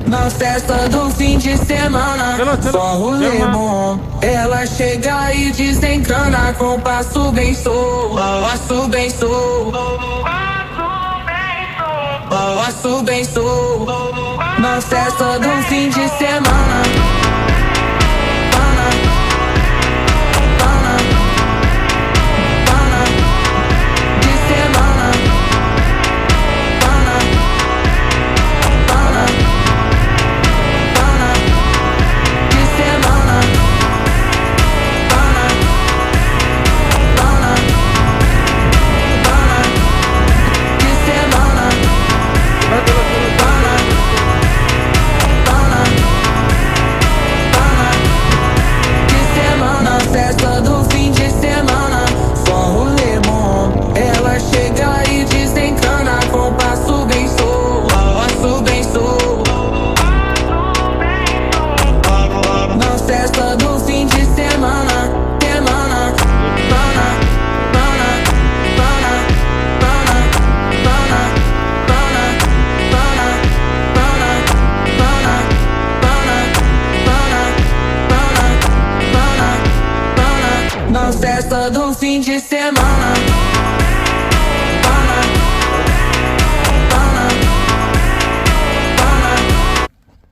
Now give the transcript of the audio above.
Na festa do fim de semana, só rolê bom. Ela chega e desencana com passo bem solto, passo bem solto, passo bem solto. Na festa do fim de semana, festa do fim de semana, só rolê bom. Ela chega e desencana com passo bem solto, passo bem solto. Na festa do fim de semana, semana, pana, pana, pana, pana, pana, pana, pana, pana, pana, pana, pana, pana, pana. Na festa do fim de semana.